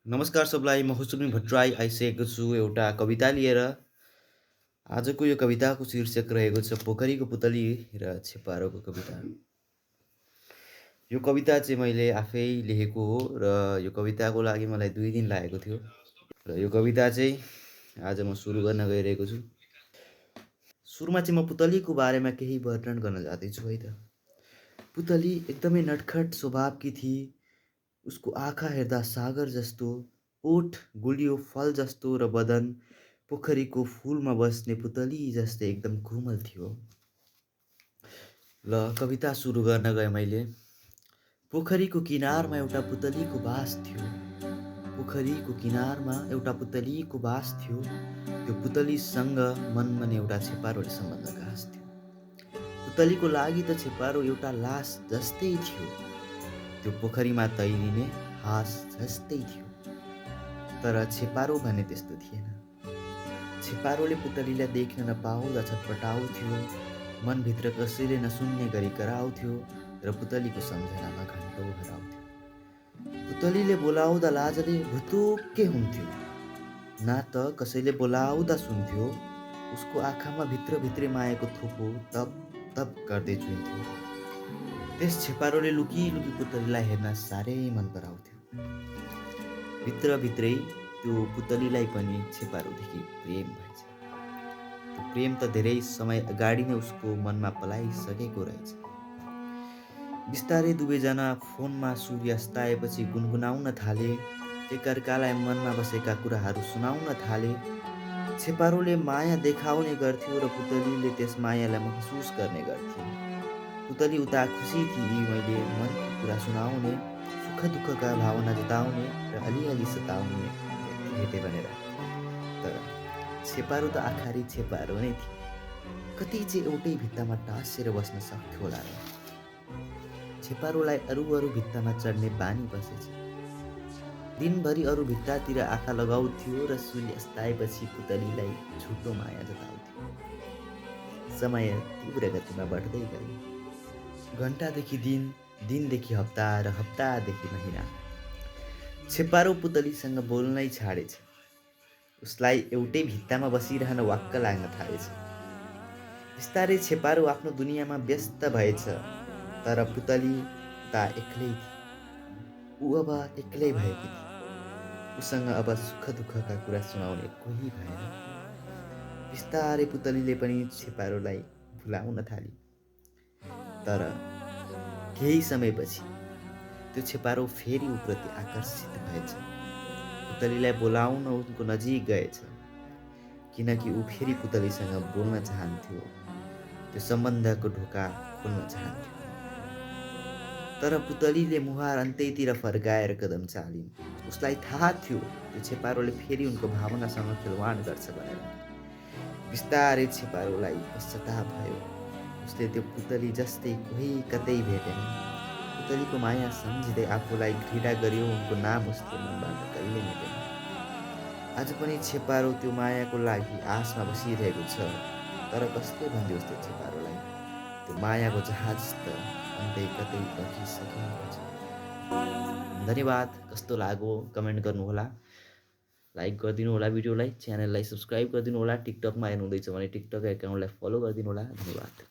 नमस्कार सबलाई, म हुसुमी भट्टराई आइसकेको छु एउटा कविता लिएर। आजको यो कविताको शीर्षक रहेको छ पोखरीको पुतली र छेपारोको कविता। यो कविता चाहिँ मैले आफै लेखेको हो र यो कविताको लागि मलाई 2 दिन लागेको थियो र यो कविता चाहिँ आज म सुरु गर्न गइरहेको छु। सुरुमा चाहिँ म पुतलीको बारेमा केही वर्णन गर्न जाँदैछु है त। पुतली एकदमै नटखट स्वभावकी थिई। उसको आँखा हेर्दा सागर जस्तो, ओठ गुलियो फल जस्तो र बदन पोखरीको फुलमा बस्ने पुतली जस्तै एकदम कोमल थियो। ल कविता सुरु गर्न गएँ मैले। पोखरीको किनारमा एउटा पुतलीको बास थियो। पोखरीको किनारमा एउटा पुतलीको बास थियो। त्यो पुतलीसँग मनमन एउटा छेपारोले सम्बन्ध गाँस्थ्यो। पुतलीको लागि त छेपारो एउटा लास जस्तै थियो। त्यो पोखरीमा तैरिने हाँस जस्तै थियो। तर छेपारो भने त्यस्तो थिएन। छेपारोले पुतलीलाई देख्न नपाउँदा छटपटाउँथ्यो। मनभित्र कसैले नसुन्ने गरी कराउँथ्यो र पुतलीको सम्झनामा घन्टौँ हराउँथ्यो। पुतलीले बोलाउँदा लाजले भुतुक्कै हुन्थ्यो। न त कसैले बोलाउँदा सुन्थ्यो। उसको आँखामा भित्रभित्रै मायाको थोपो तप तप गर्दै चुइन्थ्यो। त्यस छेपारोले लुकी लुकी पुतलीलाई हेर्न साह्रै मन पराउँथ्यो। भित्रभित्रै त्यो पुतलीलाई पनि छेपारोदेखि प्रेम भएछ। त्यो प्रेम त धेरै समय अगाडि नै उसको मनमा पलाइसकेको रहेछ। बिस्तारै दुवैजना फोनमा सूर्यास्ताएपछि गुनगुनाउन थाले। एकअर्कालाई मनमा बसेका कुराहरू सुनाउन थाले। छेपारोले माया देखाउने गर्थ्यो र पुतलीले त्यस मायालाई महसुस गर्ने गर्थिन्। पुतली उता खुसी थिई मैले मनको कुरा सुनाउने, सुख दुःखका भावना जताउने र अलिअलि सताउने व्यक्ति भेटे भनेर। तर छेपारो त आखिरी छेपारो नै थियो। कति चाहिँ एउटै भित्तामा टाँसेर बस्न सक्थ्यो होला र। छेपारोलाई अरू भित्तामा चढ्ने बानी बसेछ। दिनभरि अरू भित्तातिर आँखा लगाउँथ्यो र सूर्यास्ताएपछि पुतलीलाई छुटो माया जताउँथ्यो। समय तीव्र गतिमा बढ्दै गयो। घन्टादेखि दिन, दिनदेखि हप्ता र हप्तादेखि महिना। छेपारो पुतलीसँग बोल्नै छाडेछ। उसलाई एउटै भित्तामा बसिरहन वाक्क लाग्न थालेछ। बिस्तारै छेपारो आफ्नो दुनियाँमा व्यस्त भएछ। तर पुतली उता एक्लै थिई। ऊ अब एक्लै भएकी थिई। उसँग अब सुख दुःखका कुरा सुनाउने कोही भएन। बिस्तारै पुतलीले पनि छेपारोलाई भुलाउन थाली। तर केही समयपछि त्यो छेपारो फेरि उप्रति आकर्षित भएछ। पुतलीलाई बोलाउन उनको नजिक गएछ। किनकि ऊ फेरि पुतलीसँग बोल्न चाहन्थ्यो। त्यो सम्बन्धको ढोका खोल्न चाहन्थ्यो। तर पुतलीले मुहार अन्त्यतिर फर्काएर कदम चालिन्। उसलाई थाहा थियो त्यो छेपारोले फेरि उनको भावनासँग खेलवाड गर्छ भनेर। बिस्तारै छेपारोलाई पश्चाताप भयो। उसले त्यो पुतली जस्तै कोही कतै भेटेन। पुतलीको माया सम्झिँदै आफूलाई घृणा गर्यो। उनको नाम उसले मनबाट कहिल्यै मेटेन। आज पनि छेपारो त्यो मायाको लागि आशमा बसिरहेको छ। तर कसले भन्दियोस् त्यो छेपारोलाई, त्यो मायाको जहाज त अन्त्य कतै बगिसकेको छ। धन्यवाद। कस्तो लाग्यो कमेन्ट गर्नुहोला। लाइक गरिदिनु होला भिडियोलाई, च्यानललाई सब्स्क्राइब गरिदिनु होला। टिकटकमा हेर्नुहुँदैछ भने टिकटक एकाउन्टलाई फलो गरिदिनु होला। धन्यवाद।